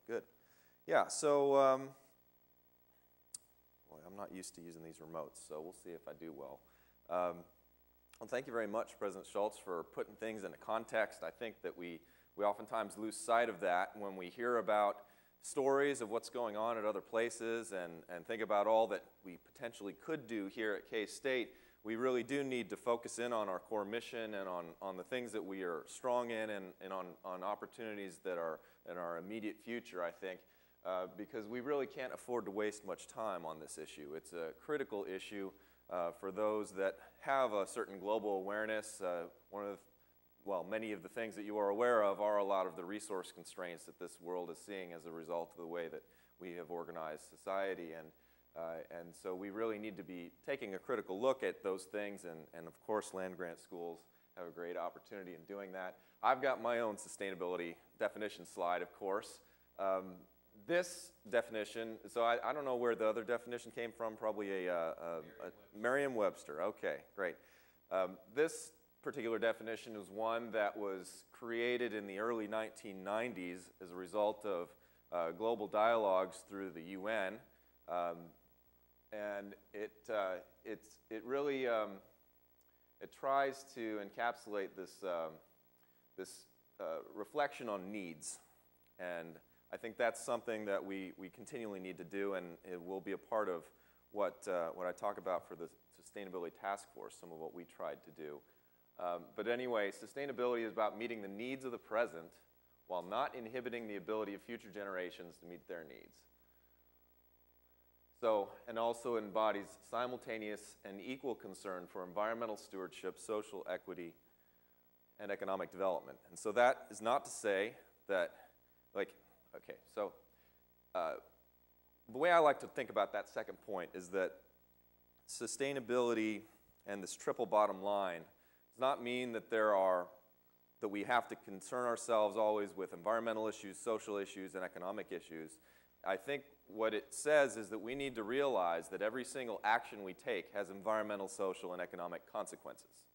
good. Yeah, so, boy, I'm not used to using these remotes, so we'll see if I do well. Well, thank you very much, President Schultz, for putting things into context. I think that we oftentimes lose sight of that when we hear about stories of what's going on at other places and think about all that we potentially could do here at K-State. We really do need to focus in on our core mission and on the things that we are strong in and on opportunities that are in our immediate future, I think, because we really can't afford to waste much time on this issue. It's a critical issue for those that have a certain global awareness. Many of the things that you are aware of are a lot of the resource constraints that this world is seeing as a result of the way that we have organized society. And so we really need to be taking a critical look at those things, and of course land-grant schools have a great opportunity in doing that. I've got my own sustainability definition slide, of course. This definition, so I don't know where the other definition came from, probably a Merriam-Webster. Okay, great. This particular definition is one that was created in the early 1990s as a result of global dialogues through the UN. And it really it tries to encapsulate this reflection on needs, and I think that's something that we continually need to do, and it will be a part of what I talk about for the Sustainability Task Force, some of what we tried to do. But anyway, sustainability is about meeting the needs of the present while not inhibiting the ability of future generations to meet their needs. So, and also embodies simultaneous and equal concern for environmental stewardship, social equity, and economic development. And so that is not to say that, okay, so the way I like to think about that second point is that sustainability and this triple bottom line does not mean that that we have to concern ourselves always with environmental issues, social issues, and economic issues. I think what it says is that we need to realize that every single action we take has environmental, social, and economic consequences.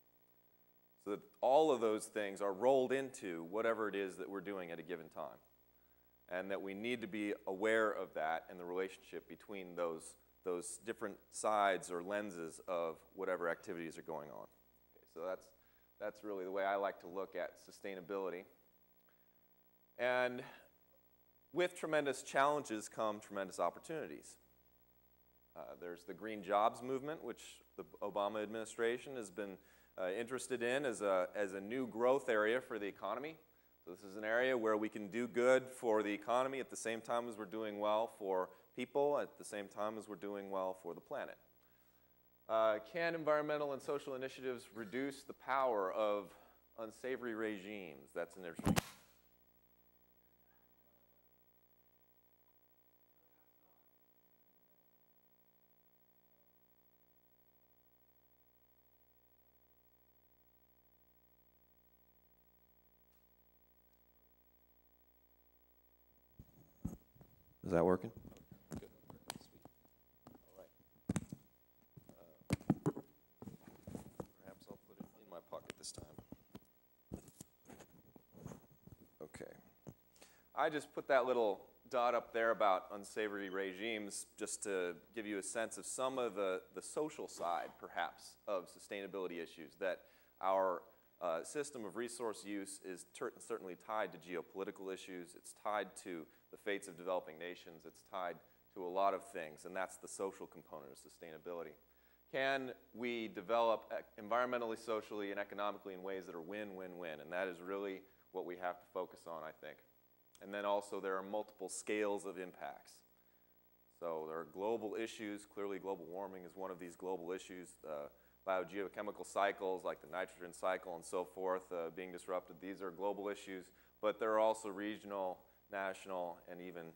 So that all of those things are rolled into whatever it is that we're doing at a given time. And that we need to be aware of that and the relationship between those different sides or lenses of whatever activities are going on. Okay, so that's really the way I like to look at sustainability. And with tremendous challenges come tremendous opportunities. There's the green jobs movement, which the Obama administration has been interested in as a new growth area for the economy. So this is an area where we can do good for the economy at the same time as we're doing well for people, at the same time as we're doing well for the planet. Can environmental and social initiatives reduce the power of unsavory regimes? That's an interesting. Is that working? Good. Sweet. All right. Perhaps I'll put it in my pocket this time. Okay. I just put that little dot up there about unsavory regimes just to give you a sense of some of the social side, perhaps, of sustainability issues, that our system of resource use is certainly tied to geopolitical issues. It's tied to the fates of developing nations. It's tied to a lot of things, and that's the social component of sustainability. Can we develop environmentally, socially, and economically in ways that are win-win-win? And that is really what we have to focus on, I think. And then also there are multiple scales of impacts. So there are global issues. Clearly global warming is one of these global issues. Biogeochemical cycles like the nitrogen cycle and so forth being disrupted. These are global issues, but there are also regional, national, and even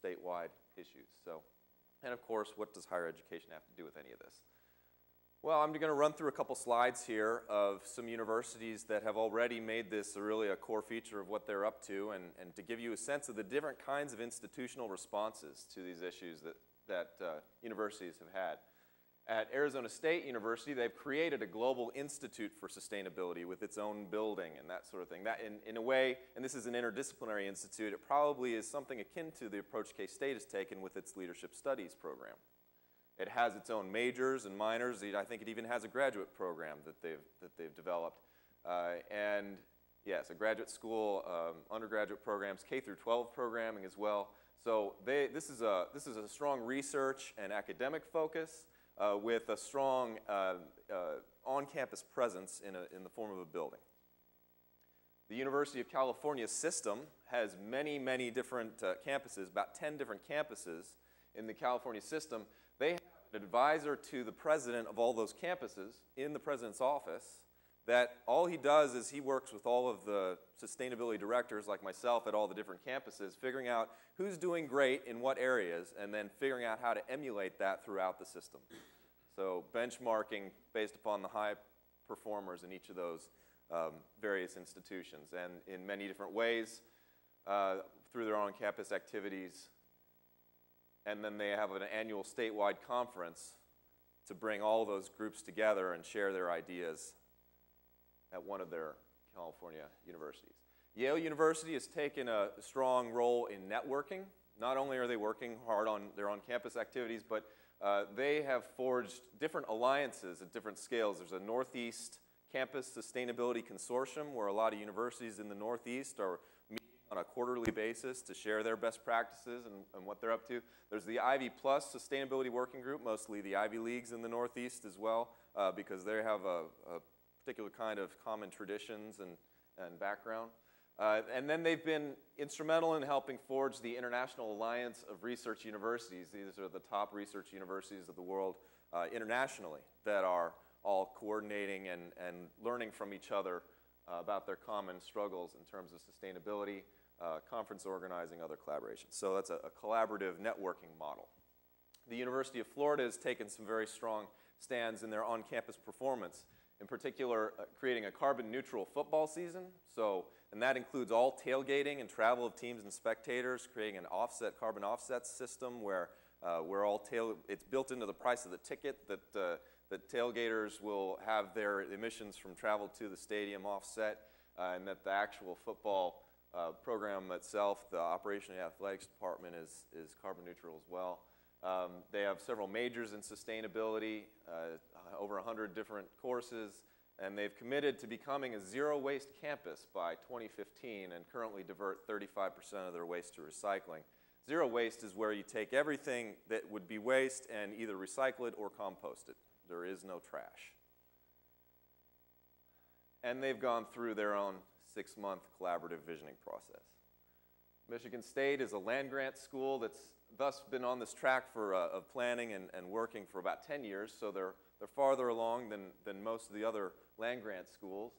statewide issues. So, and of course, what does higher education have to do with any of this? Well, I'm going to run through a couple slides here of some universities that have already made this really a core feature of what they're up to, and to give you a sense of the different kinds of institutional responses to these issues that universities have had. At Arizona State University, they've created a global institute for sustainability with its own building and that sort of thing. That, in a way, and this is an interdisciplinary institute, it probably is something akin to the approach K-State has taken with its leadership studies program. It has its own majors and minors. I think it even has a graduate program that they've developed. And yes, a graduate school, undergraduate programs, K through 12 programming as well. So this is a strong research and academic focus with a strong on-campus presence in the form of a building. The University of California system has many, many different campuses, about 10 different campuses in the California system. They have an advisor to the president of all those campuses in the president's office that all he does is he works with all of the sustainability directors like myself at all the different campuses, figuring out who's doing great in what areas and then figuring out how to emulate that throughout the system. So benchmarking based upon the high performers in each of those various institutions and in many different ways through their on-campus activities. And then they have an annual statewide conference to bring all those groups together and share their ideas at one of their California universities. Yale University has taken a strong role in networking. Not only are they working hard on their on-campus activities, but they have forged different alliances at different scales. There's a Northeast Campus Sustainability Consortium where a lot of universities in the Northeast are meeting on a quarterly basis to share their best practices and what they're up to. There's the Ivy Plus Sustainability Working Group, mostly the Ivy Leagues in the Northeast as well, because they have a particular kind of common traditions and background. And then they've been instrumental in helping forge the International Alliance of Research Universities. These are the top research universities of the world internationally that are all coordinating and learning from each other about their common struggles in terms of sustainability, conference organizing, other collaborations. So that's a collaborative networking model. The University of Florida has taken some very strong stands in their on-campus performance. In particular, creating a carbon-neutral football season. And that includes all tailgating and travel of teams and spectators, creating an carbon offset system where it's built into the price of the ticket that tailgaters will have their emissions from travel to the stadium offset, and that the actual football program itself, the operation of the athletics department, is carbon neutral as well. They have several majors in sustainability, over 100 different courses, and they've committed to becoming a zero-waste campus by 2015 and currently divert 35% of their waste to recycling. Zero waste is where you take everything that would be waste and either recycle it or compost it. There is no trash. And they've gone through their own 6-month collaborative visioning process. Michigan State is a land-grant school that's thus been on this track of planning and working for about 10 years, so they're farther along than most of the other land-grant schools.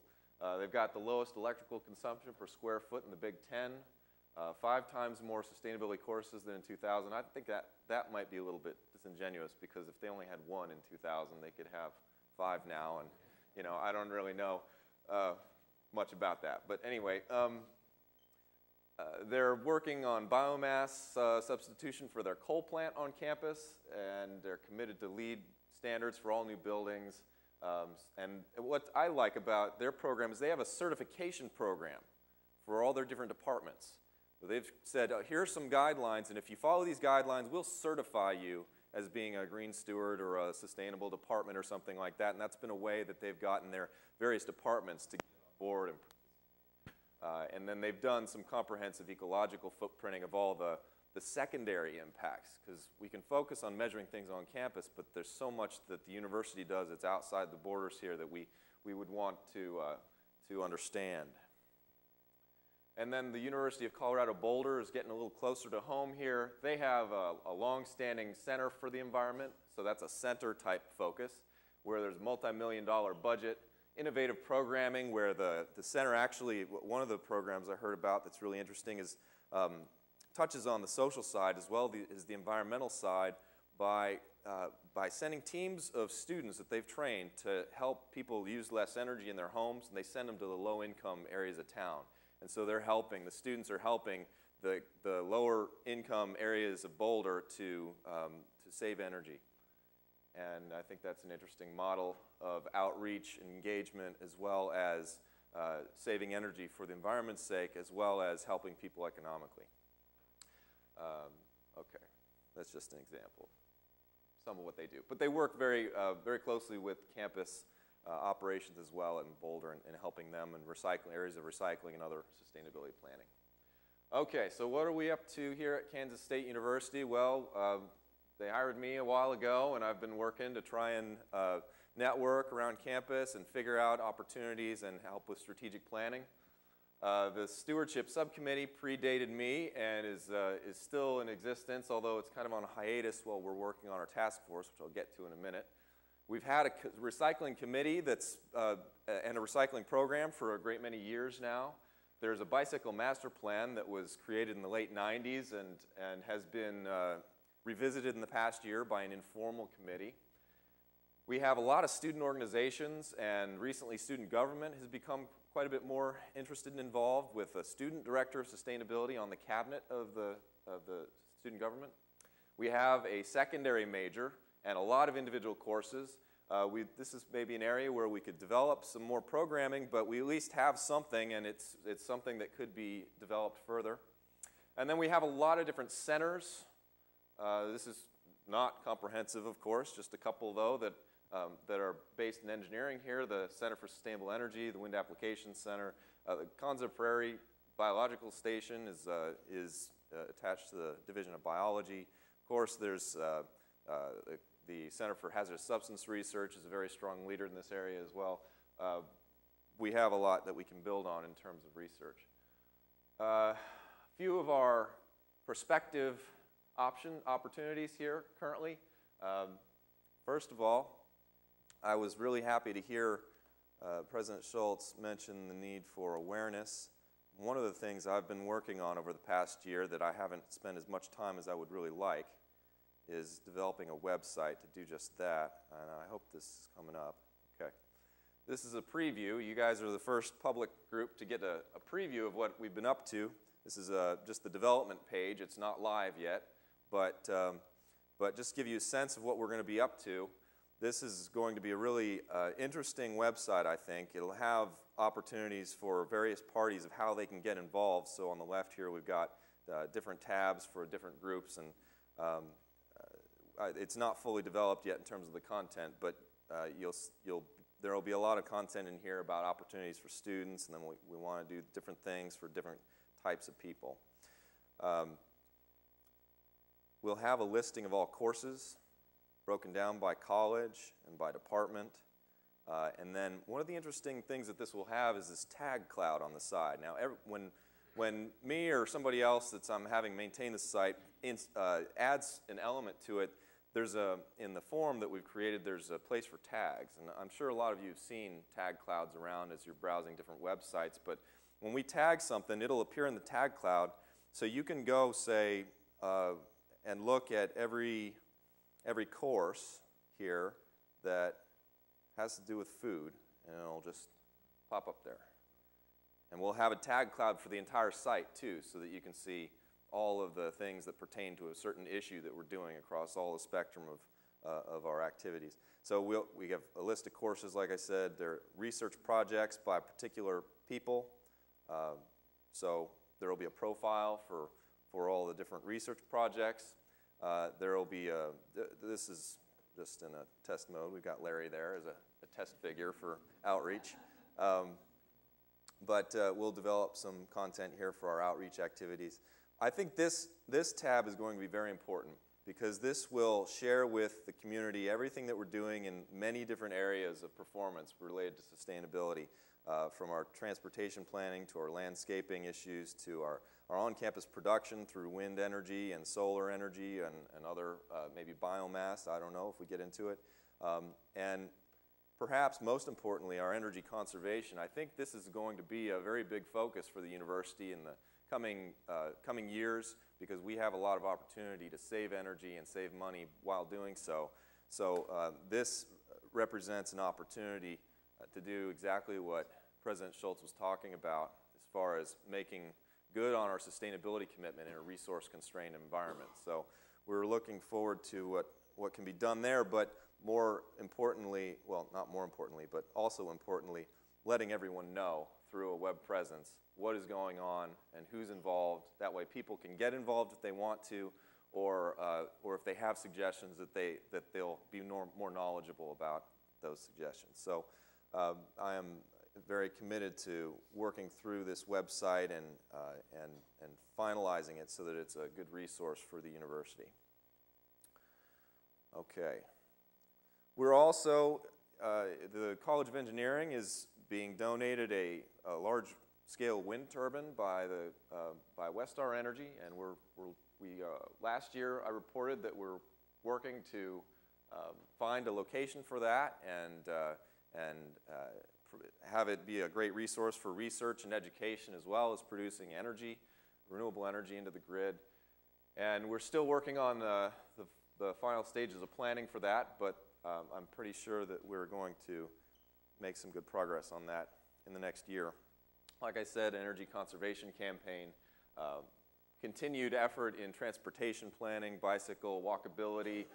They've got the lowest electrical consumption per square foot in the Big Ten, 5 times more sustainability courses than in 2000. I think that might be a little bit disingenuous because if they only had 1 in 2000, they could have 5 now, and I don't really know much about that. But anyway, they're working on biomass substitution for their coal plant on campus, and they're committed to LEED standards for all new buildings. And what I like about their program is they have a certification program for all their different departments. So they've said, here are some guidelines, and if you follow these guidelines, we'll certify you as being a green steward or a sustainable department or something like that. And that's been a way that they've gotten their various departments to get on board. And then they've done some comprehensive ecological footprinting of all the secondary impacts, because we can focus on measuring things on campus, but there's so much that the university does that's outside the borders here that we would want to understand. And then the University of Colorado Boulder is getting a little closer to home here. They have a long-standing Center for the Environment, so that's a center-type focus, where there's a multi-million-dollar budget, innovative programming, where the center actually, one of the programs I heard about that's really interesting is touches on the social side as well as the environmental side by sending teams of students that they've trained to help people use less energy in their homes, and they send them to the low-income areas of town. And so they're helping, the students are helping the lower income areas of Boulder to save energy. And I think that's an interesting model of outreach and engagement, as well as saving energy for the environment's sake, as well as helping people economically. Okay, that's just an example of some of what they do. But they work very closely with campus operations as well in Boulder, and helping them in areas of recycling and other sustainability planning. Okay, so what are we up to here at Kansas State University? Well, they hired me a while ago, and I've been working to try and network around campus and figure out opportunities and help with strategic planning. The stewardship subcommittee predated me and is still in existence, although it's kind of on a hiatus while we're working on our task force, which I'll get to in a minute. We've had a recycling committee and a recycling program for a great many years now. There's a bicycle master plan that was created in the late 90s and has been revisited in the past year by an informal committee. We have a lot of student organizations, and recently student government has become quite a bit more interested and involved, with a student director of sustainability on the cabinet of the student government. We have a secondary major and a lot of individual courses. This is maybe an area where we could develop some more programming, but we at least have something, and it's something that could be developed further. And then we have a lot of different centers. This is not comprehensive, of course, just a couple, though, that are based in engineering here: the Center for Sustainable Energy, the Wind Applications Center. The Konza Prairie Biological Station is attached to the Division of Biology. Of course, there's the Center for Hazardous Substance Research is a very strong leader in this area as well. We have a lot that we can build on in terms of research. A few of our prospective opportunities here currently. First of all, I was really happy to hear President Schultz mention the need for awareness. One of the things I've been working on over the past year that I haven't spent as much time as I would really like is developing a website to do just that, and I hope this is coming up. Okay. This is a preview. You guys are the first public group to get a preview of what we've been up to. This is just the development page. It's not live yet, but just give you a sense of what we're going to be up to. This is going to be a really interesting website, I think. It'll have opportunities for various parties of how they can get involved. So on the left here, we've got different tabs for different groups, and it's not fully developed yet in terms of the content, but there will be a lot of content in here about opportunities for students, and then we want to do different things for different types of people. We'll have a listing of all courses broken down by college and by department. And then one of the interesting things that this will have is this tag cloud on the side. Now, when me or somebody else that's having maintained the site adds an element to it, in the form that we've created, there's a place for tags. And I'm sure a lot of you have seen tag clouds around as you're browsing different websites. But when we tag something, it'll appear in the tag cloud. So you can go, say, and look at every course here that has to do with food, and it'll just pop up there. And we'll have a tag cloud for the entire site, too, so that you can see all of the things that pertain to a certain issue that we're doing across all the spectrum of our activities. So we have a list of courses, like I said. They're research projects by particular people. So there will be a profile for all the different research projects. There will be this is just in a test mode. We've got Larry there as a test figure for outreach. But we'll develop some content here for our outreach activities. I think this tab is going to be very important, because this will share with the community everything that we're doing in many different areas of performance related to sustainability, from our transportation planning to our landscaping issues to our on-campus production through wind energy and solar energy and other maybe biomass. I don't know if we get into it. And perhaps most importantly, our energy conservation. I think this is going to be a very big focus for the university in the coming years, because we have a lot of opportunity to save energy and save money while doing so. So this represents an opportunity to do exactly what President Schultz was talking about as far as making good on our sustainability commitment in a resource-constrained environment. So we're looking forward to what can be done there, but more importantly, well, not more importantly, but also importantly, letting everyone know through a web presence what is going on and who's involved. That way people can get involved if they want to, or if they have suggestions that they'll be more knowledgeable about those suggestions. So I am very committed to working through this website and finalizing it so that it's a good resource for the university. Okay. We're also, the College of Engineering is being donated a large-scale wind turbine by Westar Energy, and last year I reported that we're working to find a location for that and have it be a great resource for research and education, as well as producing energy, renewable energy into the grid. And we're still working on the final stages of planning for that, but I'm pretty sure that we're going to make some good progress on that in the next year. Like I said, energy conservation campaign, continued effort in transportation planning, bicycle, walkability.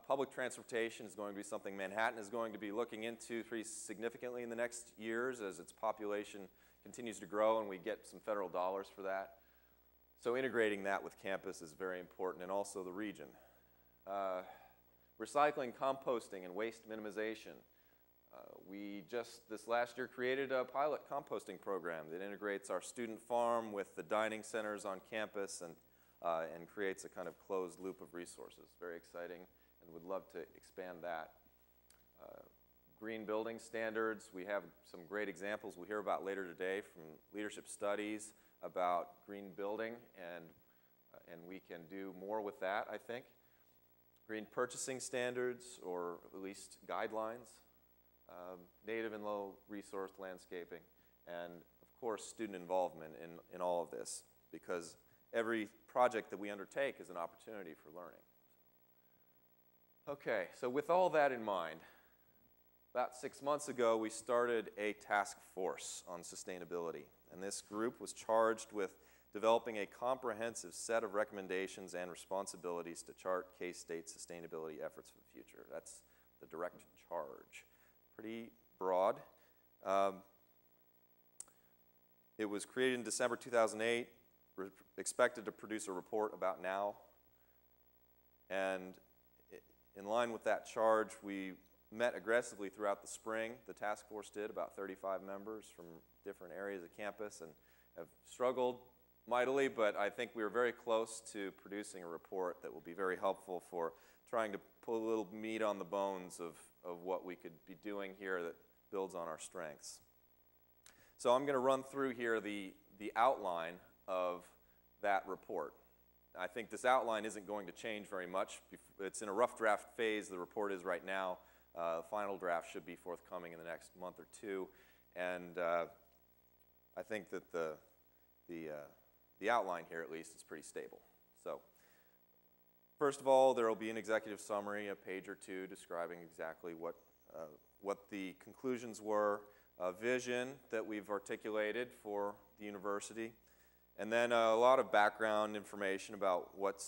Public transportation is going to be something Manhattan is going to be looking into pretty significantly in the next years as its population continues to grow and we get some federal dollars for that. So integrating that with campus is very important, and also the region. Recycling, composting, and waste minimization. We just this last year created a pilot composting program that integrates our student farm with the dining centers on campus and creates a kind of closed loop of resources. Very exciting, and would love to expand that. Green building standards, we have some great examples we'll hear about later today from leadership studies about green building, and we can do more with that, I think. Green purchasing standards, or at least guidelines, native and low resource landscaping, and of course student involvement in all of this, because every project that we undertake is an opportunity for learning. Okay, so with all that in mind, about 6 months ago we started a task force on sustainability, and this group was charged with developing a comprehensive set of recommendations and responsibilities to chart K-State sustainability efforts for the future. That's the direct charge. Pretty broad. It was created in December 2008, expected to produce a report about now, and in line with that charge, we met aggressively throughout the spring. The task force did, about 35 members from different areas of campus, and have struggled mightily, but I think we are very close to producing a report that will be very helpful for trying to put a little meat on the bones of what we could be doing here that builds on our strengths. So I'm going to run through here the outline of that report. I think this outline isn't going to change very much. It's in a rough draft phase, the report is right now. The final draft should be forthcoming in the next month or two, and I think that the outline here, at least, is pretty stable. So, first of all, there will be an executive summary, a page or two, describing exactly what the conclusions were, a vision that we've articulated for the university, and then a lot of background information about what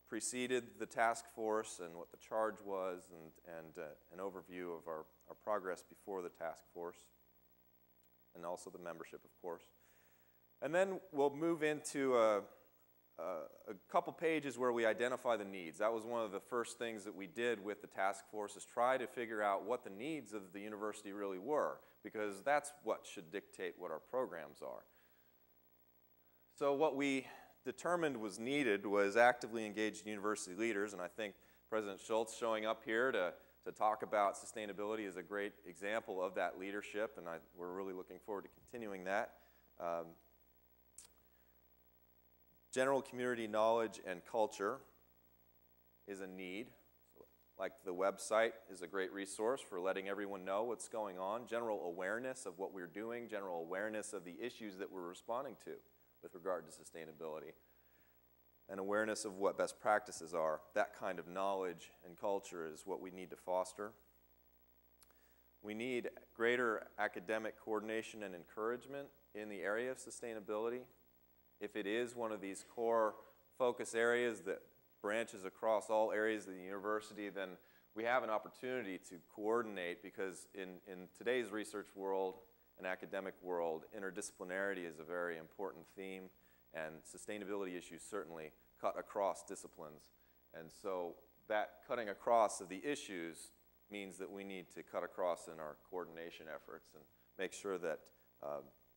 preceded the task force and what the charge was, and an overview of our progress before the task force, and also the membership, of course. And then we'll move into a couple pages where we identify the needs. That was one of the first things that we did with the task force, is try to figure out what the needs of the university really were, because that's what should dictate what our programs are. So what we determined was needed was actively engaged university leaders, and I think President Schultz showing up here to talk about sustainability is a great example of that leadership, and we're really looking forward to continuing that. General community knowledge and culture is a need. Like the website is a great resource for letting everyone know what's going on. General awareness of what we're doing, general awareness of the issues that we're responding to with regard to sustainability, and awareness of what best practices are. That kind of knowledge and culture is what we need to foster. We need greater academic coordination and encouragement in the area of sustainability. If it is one of these core focus areas that branches across all areas of the university, then we have an opportunity to coordinate, because in today's research world and academic world, interdisciplinarity is a very important theme, and sustainability issues certainly cut across disciplines. And so that cutting across of the issues means that we need to cut across in our coordination efforts and make sure that,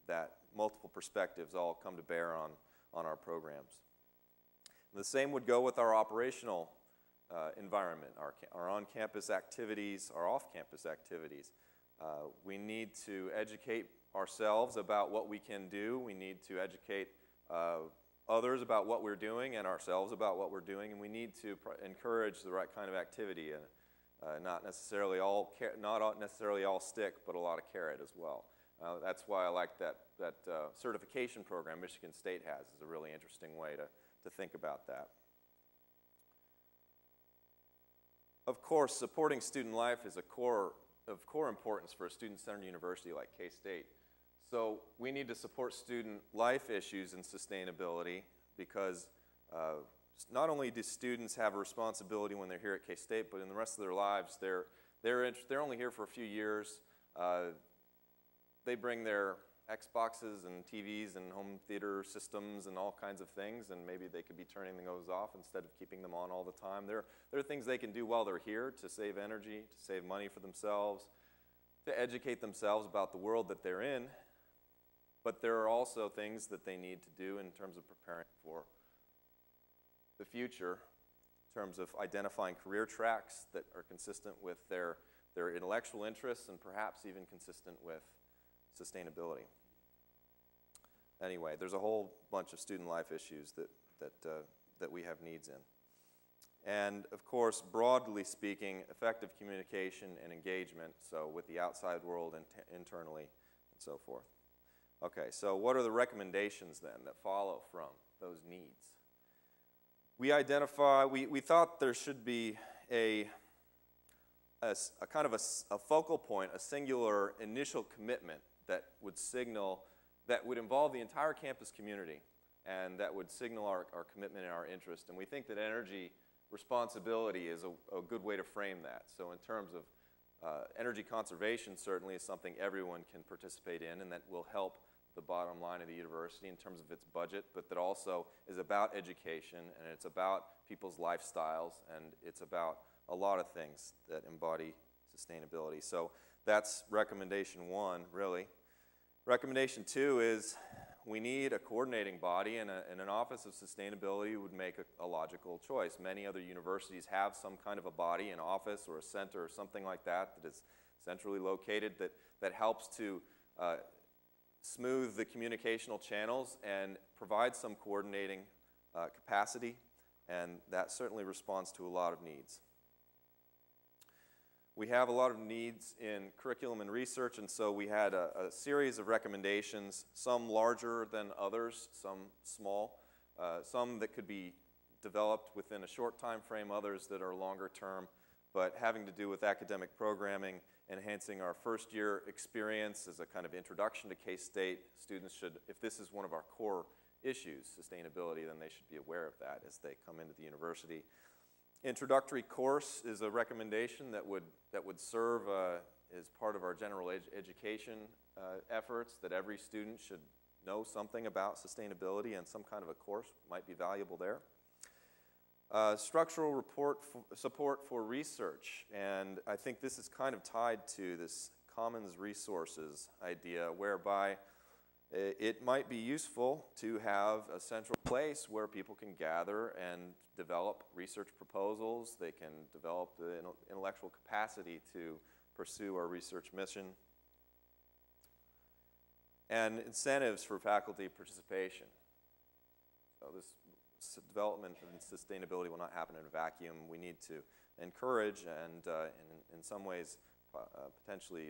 that multiple perspectives all come to bear on our programs. And the same would go with our operational environment, our on-campus activities, our off-campus activities. We need to educate ourselves about what we can do. We need to educate others about what we're doing and ourselves about what we're doing, and we need to encourage the right kind of activity, and not necessarily all stick, but a lot of carrot as well. That's why I like that certification program Michigan State has. Is a really interesting way to think about that. Of course, supporting student life is of core importance for a student-centered university like K-State. So we need to support student life issues and sustainability, because not only do students have a responsibility when they're here at K-State, but in the rest of their lives, they're only here for a few years. They bring their Xboxes and TVs and home theater systems and all kinds of things, and maybe they could be turning those off instead of keeping them on all the time. There are things they can do while they're here to save energy, to save money for themselves, to educate themselves about the world that they're in. But there are also things that they need to do in terms of preparing for the future, in terms of identifying career tracks that are consistent with their intellectual interests and perhaps even consistent with sustainability. Anyway, there's a whole bunch of student life issues that we have needs in. And of course, broadly speaking, effective communication and engagement, so with the outside world and internally and so forth. Okay, so what are the recommendations then that follow from those needs? We thought there should be a kind of a focal point, a singular initial commitment that would involve the entire campus community, and that would signal our commitment and our interest. And we think that energy responsibility is a good way to frame that. So in terms of energy conservation, certainly is something everyone can participate in, and that will help the bottom line of the university in terms of its budget, but that also is about education, and it's about people's lifestyles, and it's about a lot of things that embody sustainability. So that's recommendation 1, really. Recommendation 2 is we need a coordinating body, and an Office of Sustainability would make a logical choice. Many other universities have some kind of a body, an office or a center or something like that is centrally located that helps to smooth the communicational channels and provide some coordinating capacity, and that certainly responds to a lot of needs. We have a lot of needs in curriculum and research, and so we had a series of recommendations, some larger than others, some small, some that could be developed within a short time frame, others that are longer term, but having to do with academic programming, enhancing our first year experience as a kind of introduction to K-State. Students should, if this is one of our core issues, sustainability, then they should be aware of that as they come into the university. Introductory course is a recommendation that would serve as part of our general education efforts, that every student should know something about sustainability, and some kind of a course might be valuable there. Structural support for research, and I think this is kind of tied to this commons resources idea, whereby it might be useful to have a central place where people can gather and develop research proposals. They can develop the intellectual capacity to pursue our research mission. And incentives for faculty participation. So this development and sustainability will not happen in a vacuum. We need to encourage and in some ways potentially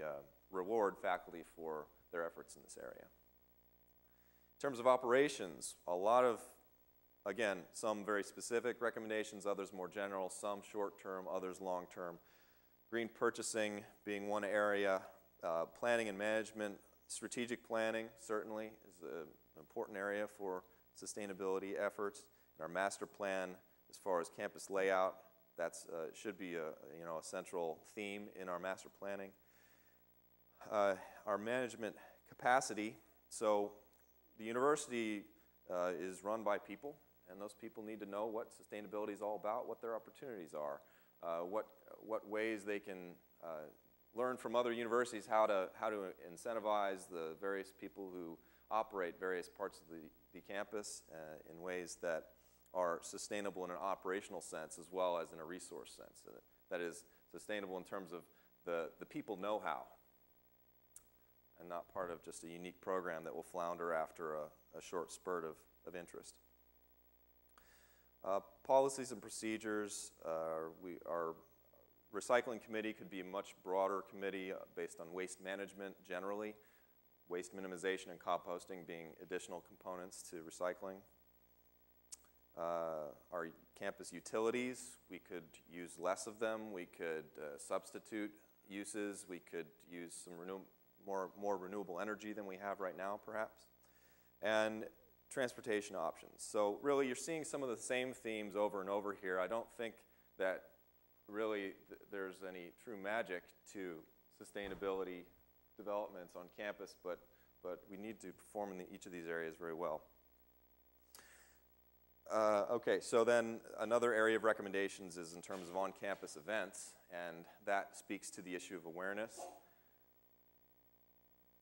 reward faculty for their efforts in this area. In terms of operations, a lot of, again, some very specific recommendations, others more general, some short-term, others long-term. Green purchasing being one area, planning and management, strategic planning certainly is an important area for sustainability efforts. Our master plan as far as campus layout, That's should be a central theme in our master planning. Our management capacity. So the university is run by people, and those people need to know what sustainability is all about, what their opportunities are, what ways they can learn from other universities how to incentivize the various people who operate various parts of the campus in ways that are sustainable in an operational sense as well as in a resource sense. That is sustainable in terms of the people know-how and not part of just a unique program that will flounder after a short spurt of interest. Policies and procedures. Our recycling committee could be a much broader committee based on waste management generally, waste minimization and composting being additional components to recycling. Our campus utilities, we could use less of them. We could substitute uses. We could use some more renewable energy than we have right now, perhaps. And transportation options. So really, you're seeing some of the same themes over and over here. I don't think that really there's any true magic to sustainability developments on campus, but we need to perform in each of these areas very well. Okay, so then another area of recommendations is in terms of on-campus events, and that speaks to the issue of awareness.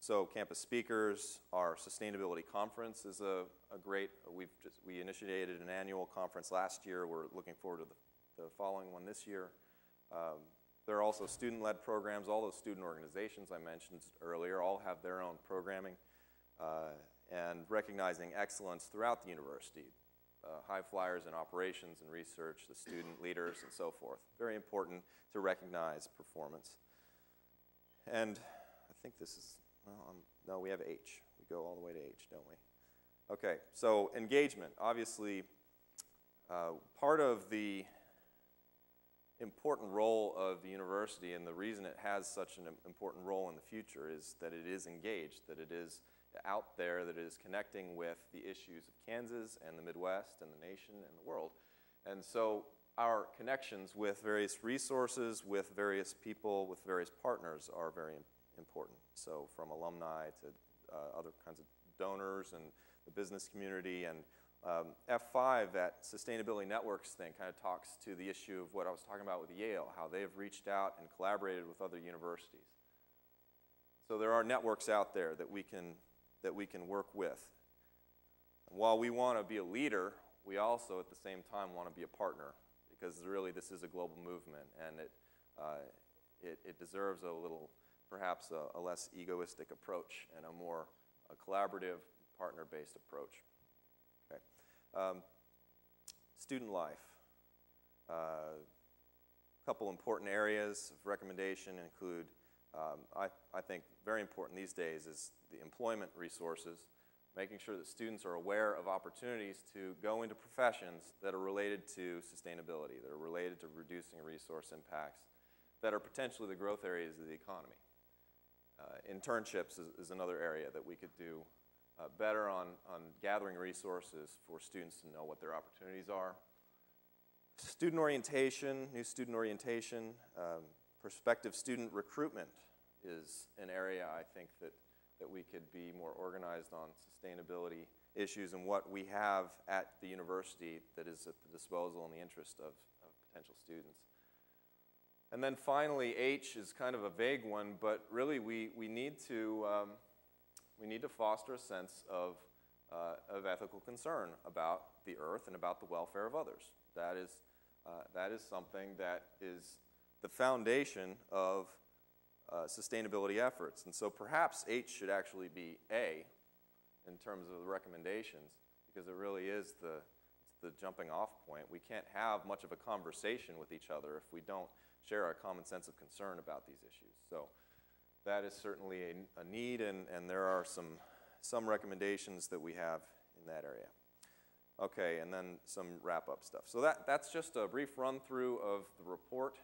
So campus speakers, our sustainability conference is a great, we initiated an annual conference last year. We're looking forward to the following one this year. There are also student-led programs. All those student organizations I mentioned earlier all have their own programming, and recognizing excellence throughout the university. High flyers in operations and research, the student leaders, and so forth. Very important to recognize performance. And I think this is, well, no, we have H. We go all the way to H, don't we? Okay, so engagement. Obviously, part of the important role of the university, and the reason it has such an important role in the future, is that it is engaged, that it is out there, that it is connecting with the issues of Kansas and the Midwest and the nation and the world. And so our connections with various resources, with various people, with various partners are very important. So from alumni to other kinds of donors and the business community. And F5, that Sustainability Networks thing, kind of talks to the issue of what I was talking about with Yale, how they've reached out and collaborated with other universities. So there are networks out there that we can work with. And while we want to be a leader, we also at the same time want to be a partner, because really this is a global movement, and it deserves a little, perhaps a less egoistic approach and a more collaborative, partner-based approach. Okay. Student life. A couple important areas of recommendation include, I think very important these days, is the employment resources, making sure that students are aware of opportunities to go into professions that are related to sustainability, that are related to reducing resource impacts, that are potentially the growth areas of the economy. Internships is another area that we could do better on gathering resources for students to know what their opportunities are. Student orientation, new student orientation, prospective student recruitment is an area I think that we could be more organized on sustainability issues and what we have at the university that is at the disposal and the interest of potential students. And then finally, H is kind of a vague one, but really we need to foster a sense of ethical concern about the earth and about the welfare of others. That is something that is the foundation of sustainability efforts. And so perhaps H should actually be A in terms of the recommendations, because it really is the jumping off point. We can't have much of a conversation with each other if we don't share a common sense of concern about these issues. So that is certainly a need, and there are some recommendations that we have in that area. Okay, and then some wrap-up stuff. So that's just a brief run-through of the report,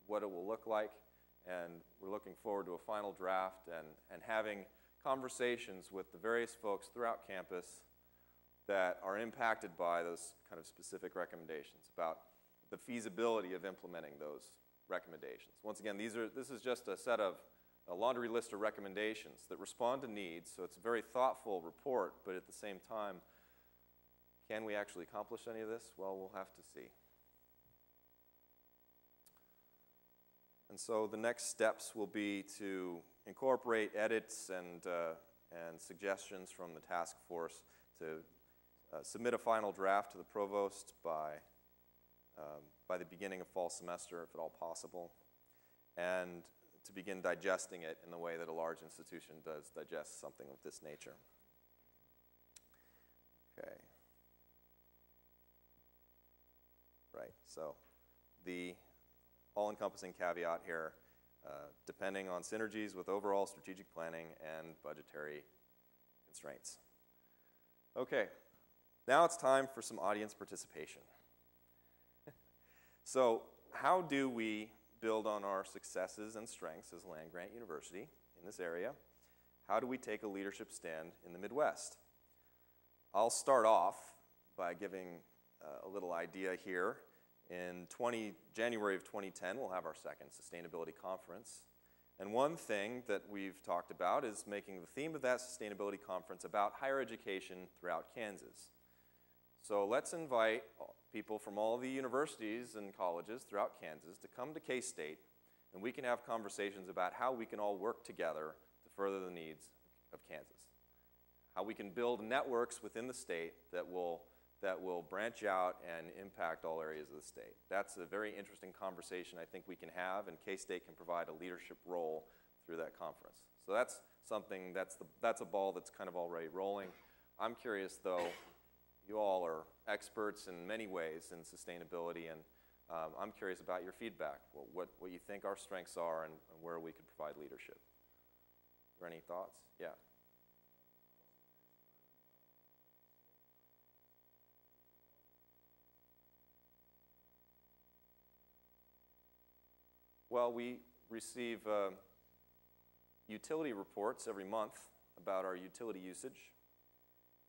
what it will look like, and we're looking forward to a final draft and having conversations with the various folks throughout campus that are impacted by those kind of specific recommendations about the feasibility of implementing those recommendations. Once again, this is just a set of a laundry list of recommendations that respond to needs, so it's a very thoughtful report, but at the same time, can we actually accomplish any of this? Well, we'll have to see. And so the next steps will be to incorporate edits and suggestions from the task force to submit a final draft to the provost by the beginning of fall semester, if at all possible, and to begin digesting it in the way that a large institution does digest something of this nature. Okay. Right, so the all-encompassing caveat here, depending on synergies with overall strategic planning and budgetary constraints. Okay, now it's time for some audience participation. So how do we build on our successes and strengths as land-grant university in this area? How do we take a leadership stand in the Midwest? I'll start off by giving a little idea here. In January of 2010, we'll have our second sustainability conference. And one thing that we've talked about is making the theme of that sustainability conference about higher education throughout Kansas. So let's invite people from all the universities and colleges throughout Kansas to come to K-State, and we can have conversations about how we can all work together to further the needs of Kansas. How we can build networks within the state that will branch out and impact all areas of the state. That's a very interesting conversation I think we can have, and K-State can provide a leadership role through that conference. So that's something, that's a ball that's kind of already rolling. I'm curious though, you all are experts in many ways in sustainability, and I'm curious about your feedback, what you think our strengths are and where we could provide leadership. Are there any thoughts? Yeah. Well, we receive utility reports every month about our utility usage,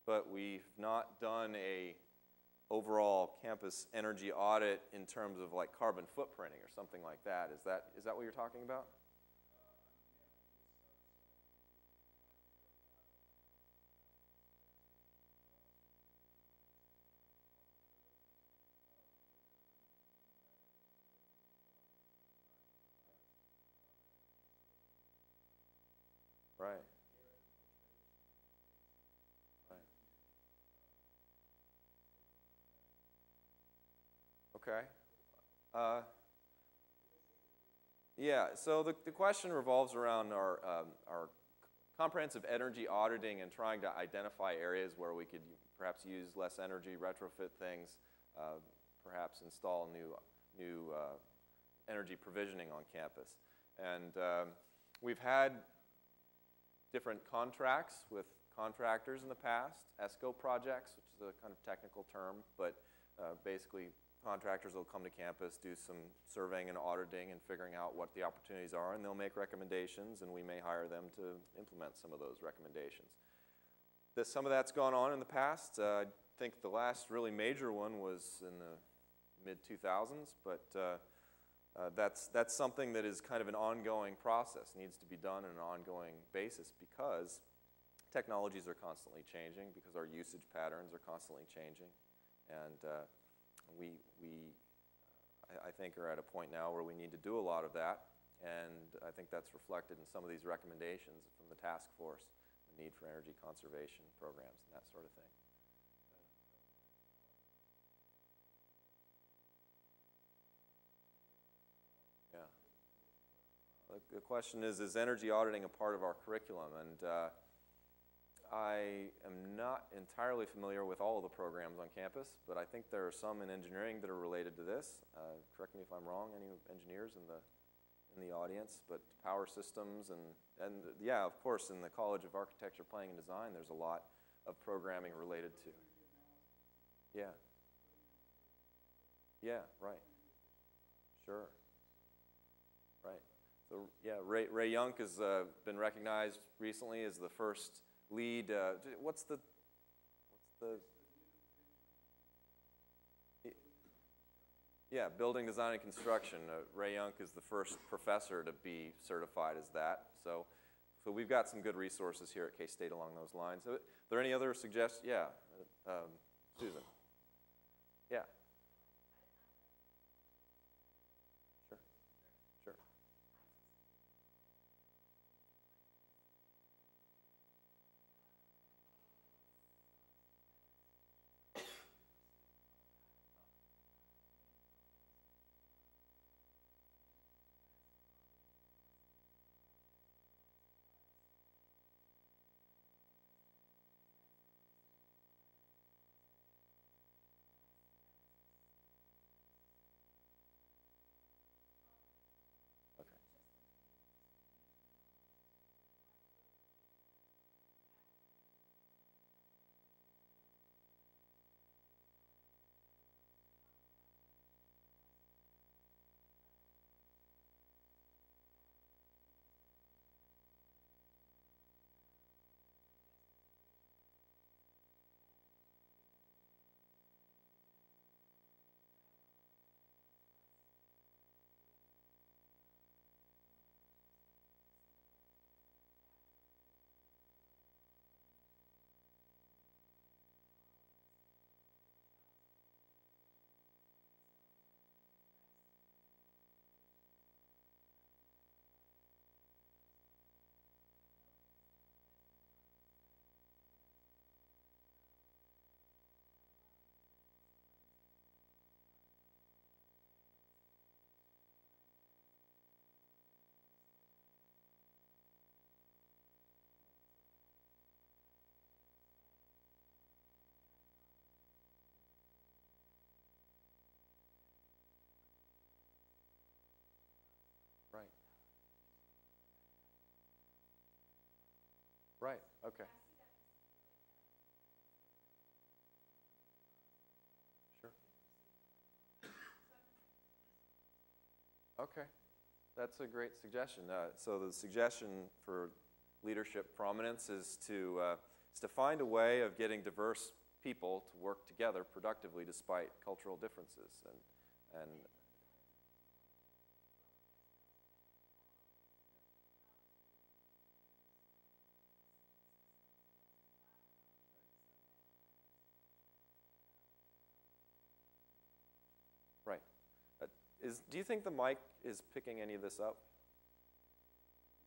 but we've not done a overall campus energy audit in terms of like carbon footprinting or something like that. Is that what you're talking about? Right. Right. Okay. Yeah, so the question revolves around our comprehensive energy auditing and trying to identify areas where we could perhaps use less energy, retrofit things, perhaps install new energy provisioning on campus. And we've had different contracts with contractors in the past, ESCO projects, which is a kind of technical term, but basically contractors will come to campus, do some surveying and auditing and figuring out what the opportunities are, and they'll make recommendations, and we may hire them to implement some of those recommendations. Some of that's gone on in the past. I think the last really major one was in the mid-2000s, but that's something that is kind of an ongoing process, needs to be done on an ongoing basis because technologies are constantly changing, because our usage patterns are constantly changing, and I think are at a point now where we need to do a lot of that, and I think that's reflected in some of these recommendations from the task force, the need for energy conservation programs and that sort of thing. The question is energy auditing a part of our curriculum? And I am not entirely familiar with all of the programs on campus, but I think there are some in engineering that are related to this. Correct me if I'm wrong, any engineers in the audience, but power systems and yeah, of course, in the College of Architecture, Planning and Design, there's a lot of programming related to. Yeah. Yeah, right. Sure. Right. So yeah, Ray Young has been recognized recently as the first lead. What's the? Yeah, building design and construction. Ray Young is the first professor to be certified as that. So we've got some good resources here at K-State along those lines. Are there any other suggestions? Yeah, Susan. Yeah. Sure. Sure. Okay. Right. Right. Okay. Sure. Okay. That's a great suggestion. So the suggestion for leadership prominence is to find a way of getting diverse people to work together productively despite cultural differences. And right. Do you think the mic is picking any of this up?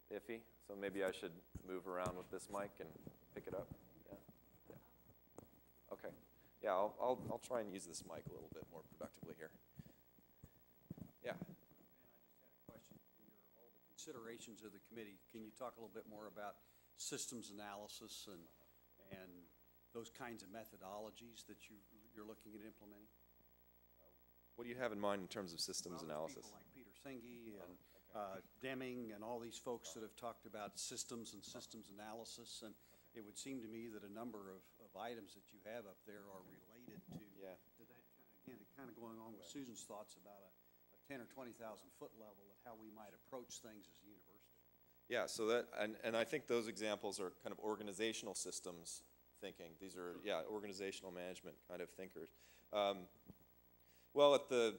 Iffy? So maybe I should move around with this mic and pick it up? Yeah. Yeah. Okay. Yeah, I'll try and use this mic a little bit more productively here. Yeah. And I just had a question. In all the considerations of the committee, can you talk a little bit more about systems analysis and those kinds of methodologies that you're looking at implementing? What do you have in mind in terms of systems analysis? People like Peter Senge and Deming and all these folks that have talked about systems and systems analysis, and it would seem to me that a number of items that you have up there are related to that. Again, kind of going on with Susan's thoughts about a 10 or 20,000 foot level of how we might approach things as a university. Yeah, so that, and I think those examples are kind of organizational systems thinking. These are, yeah, organizational management kind of thinkers. Well, at the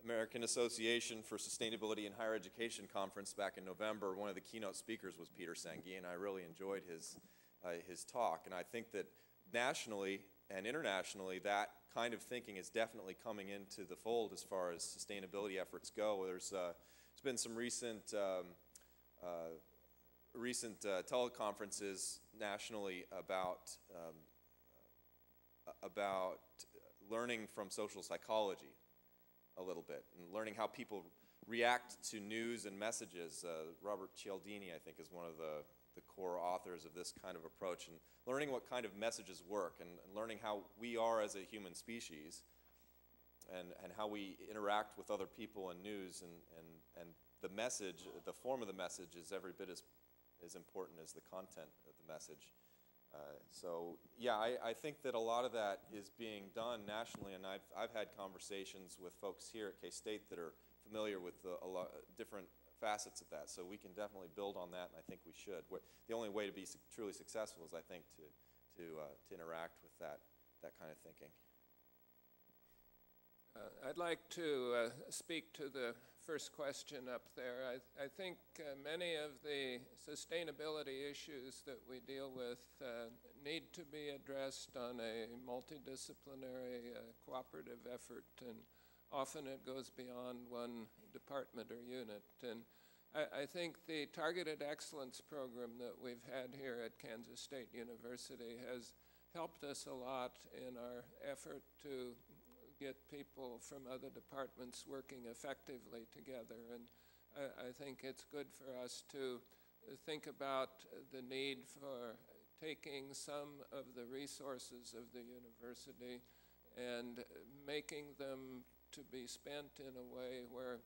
American Association for Sustainability in Higher Education conference back in November, one of the keynote speakers was Peter Senge, and I really enjoyed his talk. And I think that nationally and internationally, that kind of thinking is definitely coming into the fold as far as sustainability efforts go. There's been some recent teleconferences nationally about learning from social psychology a little bit and learning how people react to news and messages. Robert Cialdini, I think, is one of the core authors of this kind of approach, and learning what kind of messages work and learning how we are as a human species and how we interact with other people in news, and the message, the form of the message is every bit as important as the content of the message. So yeah, I think that a lot of that is being done nationally, and I've had conversations with folks here at K-State that are familiar with a lot different facets of that. So we can definitely build on that, and I think we should. The only way to be truly successful is, I think, to interact with that kind of thinking. I'd like to speak to the first question up there. I think many of the sustainability issues that we deal with need to be addressed on a multidisciplinary cooperative effort, and often it goes beyond one department or unit. And I think the Targeted Excellence program that we've had here at Kansas State University has helped us a lot in our effort to get people from other departments working effectively together. And I think it's good for us to think about the need for taking some of the resources of the university and making them to be spent in a way where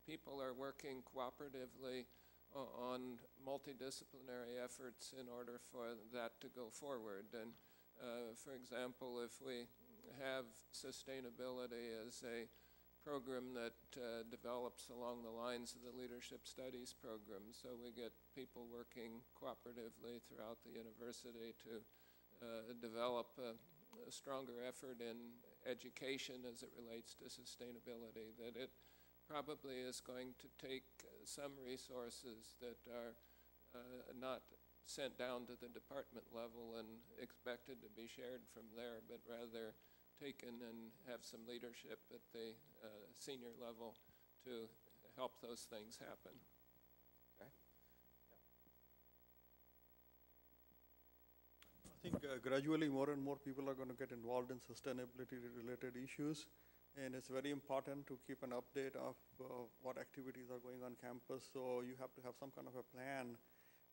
people are working cooperatively on multidisciplinary efforts in order for that to go forward. And for example, if we have sustainability as a program that develops along the lines of the leadership studies program, so we get people working cooperatively throughout the university to develop a stronger effort in education as it relates to sustainability, that it probably is going to take some resources that are not sent down to the department level and expected to be shared from there, but rather taken and have some leadership at the senior level to help those things happen. Okay. I think gradually more and more people are going to get involved in sustainability-related issues, and it's very important to keep an update of what activities are going on campus. So you have to have some kind of a plan.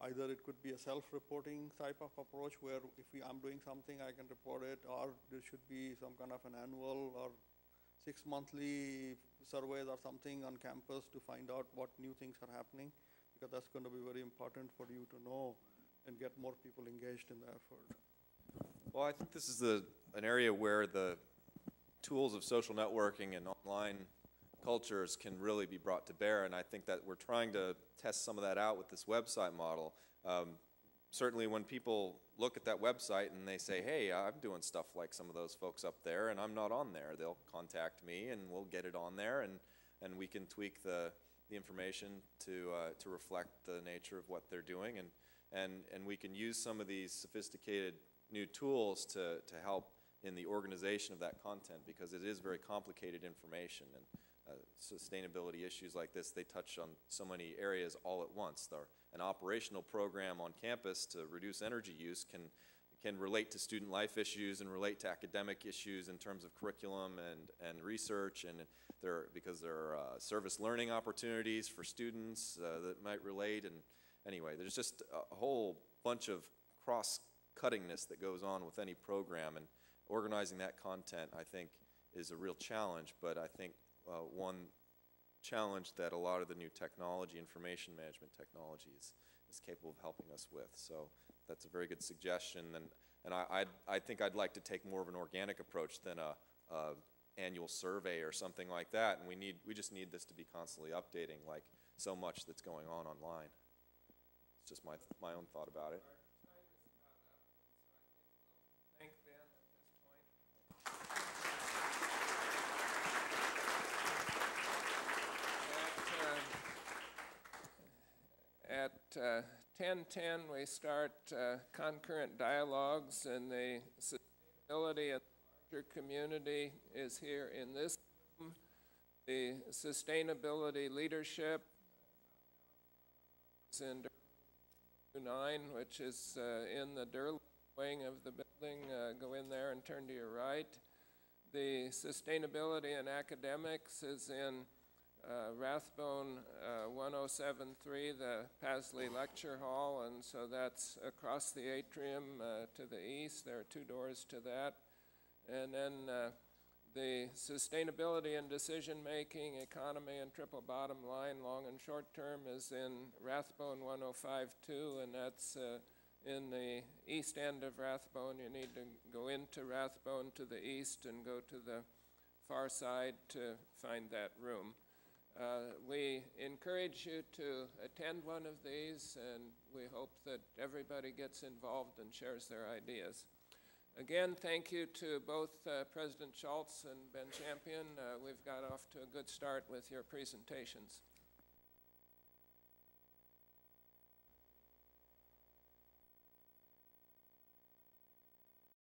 Either it could be a self-reporting type of approach where if I'm doing something, I can report it, or there should be some kind of an annual or 6-monthly surveys or something on campus to find out what new things are happening, because that's going to be very important for you to know and get more people engaged in the effort. Well, I think this is an area where the tools of social networking and online cultures can really be brought to bear, and I think that we're trying to test some of that out with this website model. Certainly when people look at that website and they say, hey, I'm doing stuff like some of those folks up there and I'm not on there, they'll contact me and we'll get it on there, and we can tweak the information to reflect the nature of what they're doing, and we can use some of these sophisticated new tools to help in the organization of that content, because it is very complicated information, and sustainability issues like this, they touch on so many areas all at once. An operational program on campus to reduce energy use can relate to student life issues and relate to academic issues in terms of curriculum and research, and because there are service learning opportunities for students that might relate. And anyway, there's just a whole bunch of cross-cuttingness that goes on with any program, and organizing that content, I think, is a real challenge, but I think one challenge that a lot of the new technology, information management technology, is capable of helping us with. So that's a very good suggestion, and I think I'd like to take more of an organic approach than a annual survey or something like that, and we just need this to be constantly updating, like so much that's going on online. It's just my own thought about it. At 10:10, we start concurrent dialogues, and the sustainability of the larger community is here in this room. The sustainability leadership is in 9, which is in the Dialog wing of the building. Go in there and turn to your right. The sustainability and academics is in Rathbone 1073, the Pasley Lecture Hall, and so that's across the atrium to the east. There are 2 doors to that. And then the sustainability and decision-making, economy and triple bottom line, long and short term, is in Rathbone 1052, and that's in the east end of Rathbone. You need to go into Rathbone to the east and go to the far side to find that room. We encourage you to attend one of these, and we hope that everybody gets involved and shares their ideas. Again, thank you to both President Schultz and Ben Champion. We've got off to a good start with your presentations.